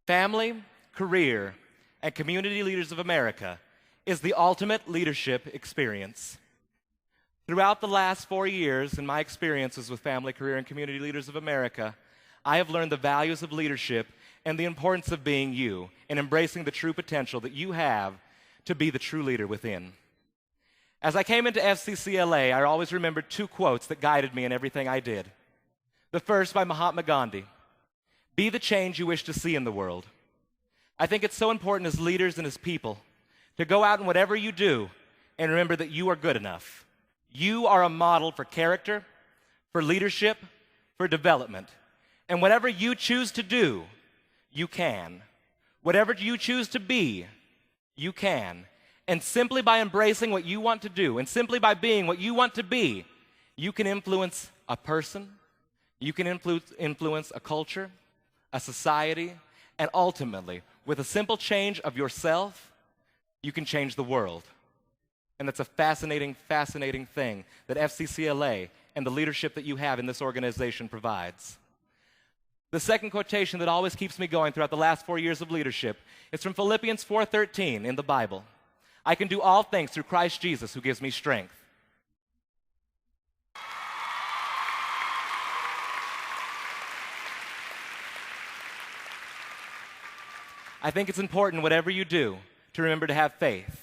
Family, Career, and Community Leaders of America is the ultimate leadership experience. Throughout the last 4 years in my experiences with Family, Career, and Community Leaders of America, I have learned the values of leadership and the importance of being you and embracing the true potential that you have to be the true leader within. As I came into FCCLA, I always remembered 2 quotes that guided me in everything I did. The first by Mahatma Gandhi: "Be the change you wish to see in the world." I think it's so important as leaders and as people to go out in whatever you do and remember that you are good enough. You are a model for character, for leadership, for development. And whatever you choose to do, you can. Whatever you choose to be, you can. And simply by embracing what you want to do, and simply by being what you want to be, you can influence a person, you can influence a culture, a society, and ultimately, with a simple change of yourself, you can change the world. And that's a fascinating, fascinating thing that FCCLA and the leadership that you have in this organization provides. The second quotation that always keeps me going throughout the last 4 years of leadership is from Philippians 4:13 in the Bible. "I can do all things through Christ Jesus who gives me strength." I think it's important, whatever you do, to remember to have faith.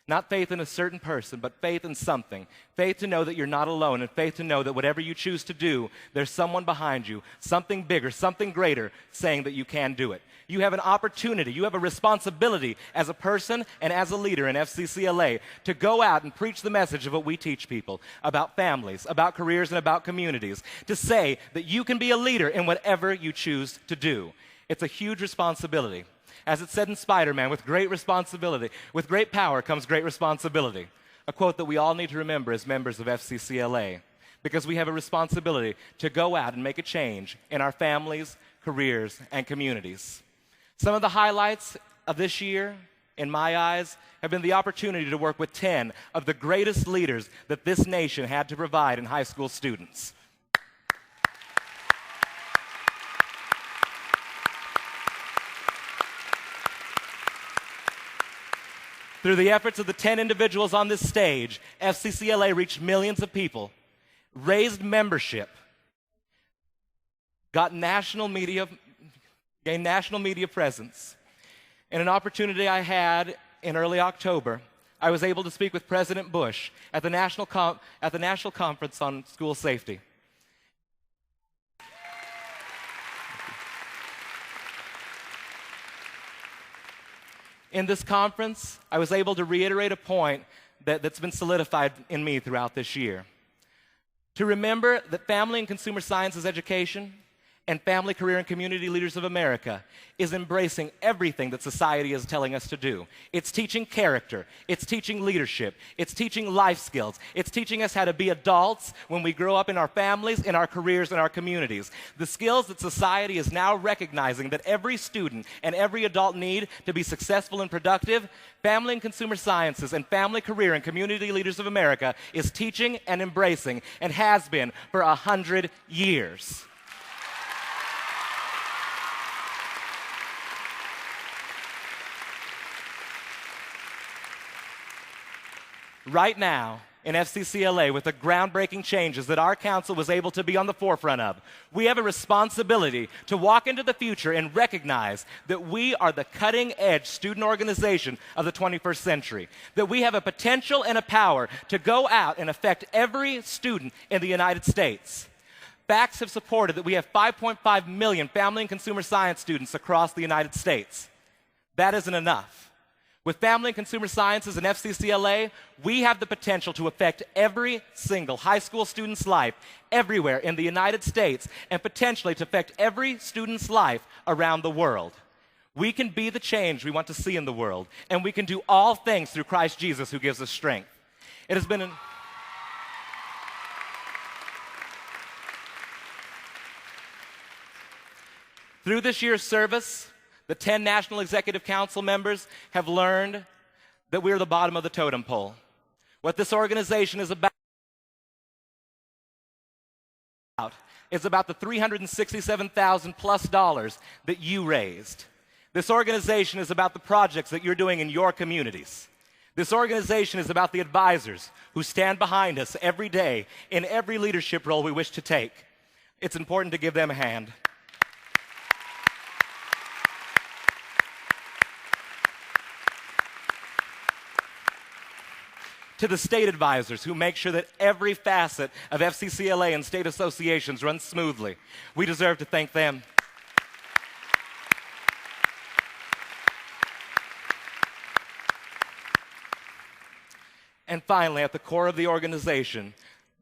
Not faith in a certain person, but faith in something. Faith to know that you're not alone, and faith to know that whatever you choose to do, there's someone behind you, something bigger, something greater, saying that you can do it. You have an opportunity, you have a responsibility as a person and as a leader in FCCLA to go out and preach the message of what we teach people about families, about careers, and about communities, to say that you can be a leader in whatever you choose to do. It's a huge responsibility. As it said in Spider-Man, with great power comes great responsibility. A quote that we all need to remember as members of FCCLA, because we have a responsibility to go out and make a change in our families, careers, and communities. Some of the highlights of this year, in my eyes, have been the opportunity to work with 10 of the greatest leaders that this nation had to provide in high school students. Through the efforts of the 10 individuals on this stage, FCCLA reached millions of people, raised membership, gained national media presence. In an opportunity I had in early October, I was able to speak with President Bush at the National Conference on School Safety. In this conference, I was able to reiterate a point that's been solidified in me throughout this year. To remember that family and consumer sciences education and Family, Career, and Community Leaders of America is embracing everything that society is telling us to do. It's teaching character. It's teaching leadership. It's teaching life skills. It's teaching us how to be adults when we grow up in our families, in our careers, in our communities. The skills that society is now recognizing that every student and every adult need to be successful and productive, Family and Consumer Sciences and Family, Career, and Community Leaders of America is teaching and embracing, and has been for 100 years. Right now, in FCCLA, with the groundbreaking changes that our council was able to be on the forefront of, we have a responsibility to walk into the future and recognize that we are the cutting-edge student organization of the 21st century, that we have a potential and a power to go out and affect every student in the United States. Facts have supported that we have 5.5 million family and consumer science students across the United States. That isn't enough. With Family and Consumer Sciences and FCCLA, we have the potential to affect every single high school student's life everywhere in the United States, and potentially to affect every student's life around the world. We can be the change we want to see in the world, and we can do all things through Christ Jesus who gives us strength. It has been through this year's service, the 10 National Executive Council members have learned that we're the bottom of the totem pole. What this organization is about is about the $367,000+ that you raised. This organization is about the projects that you're doing in your communities. This organization is about the advisors who stand behind us every day in every leadership role we wish to take. It's important to give them a hand. To the state advisors who make sure that every facet of FCCLA and state associations runs smoothly, we deserve to thank them. And finally, at the core of the organization,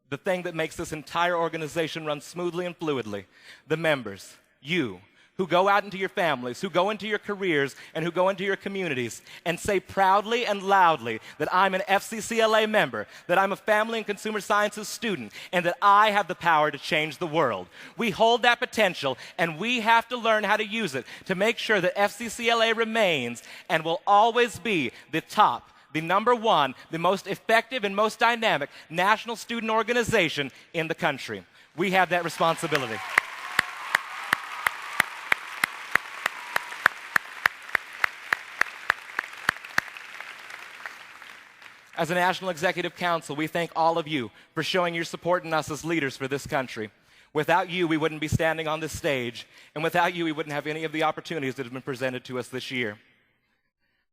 the thing that makes this entire organization run smoothly and fluidly, the members, you, who go out into your families, who go into your careers, and who go into your communities and say proudly and loudly that I'm an FCCLA member, that I'm a family and consumer sciences student, and that I have the power to change the world. We hold that potential, and we have to learn how to use it to make sure that FCCLA remains and will always be the top, the number one, the most effective and most dynamic national student organization in the country. We have that responsibility. As a National Executive Council, we thank all of you for showing your support in us as leaders for this country. Without you, we wouldn't be standing on this stage, and without you, we wouldn't have any of the opportunities that have been presented to us this year.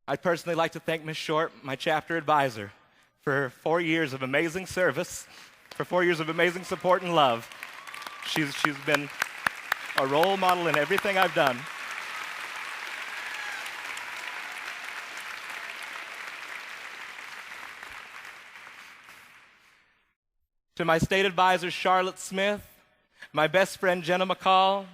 I'd personally like to thank Ms. Short, my chapter advisor, for 4 years of amazing service, for 4 years of amazing support and love. She's been a role model in everything I've done. To my state advisor, Charlotte Smith, my best friend, Jenna McCall,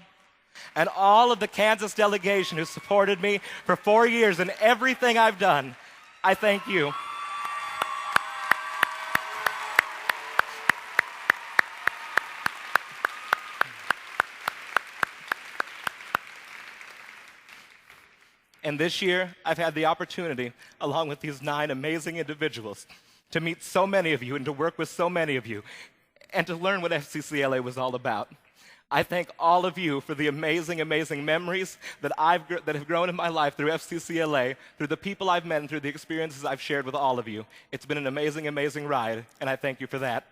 and all of the Kansas delegation who supported me for 4 years in everything I've done, I thank you. And this year, I've had the opportunity, along with these 9 amazing individuals, to meet so many of you and to work with so many of you and to learn what FCCLA was all about. I thank all of you for the amazing, amazing memories that have grown in my life through FCCLA, through the people I've met, and through the experiences I've shared with all of you. It's been an amazing, amazing ride, and I thank you for that.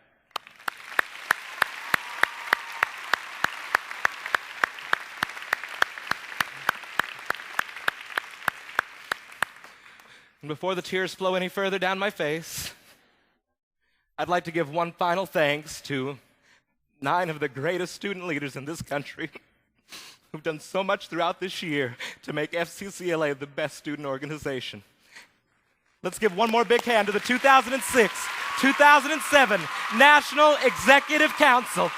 And before the tears flow any further down my face, I'd like to give one final thanks to 9 of the greatest student leaders in this country who've done so much throughout this year to make FCCLA the best student organization. Let's give one more big hand to the 2006-2007 National Executive Council.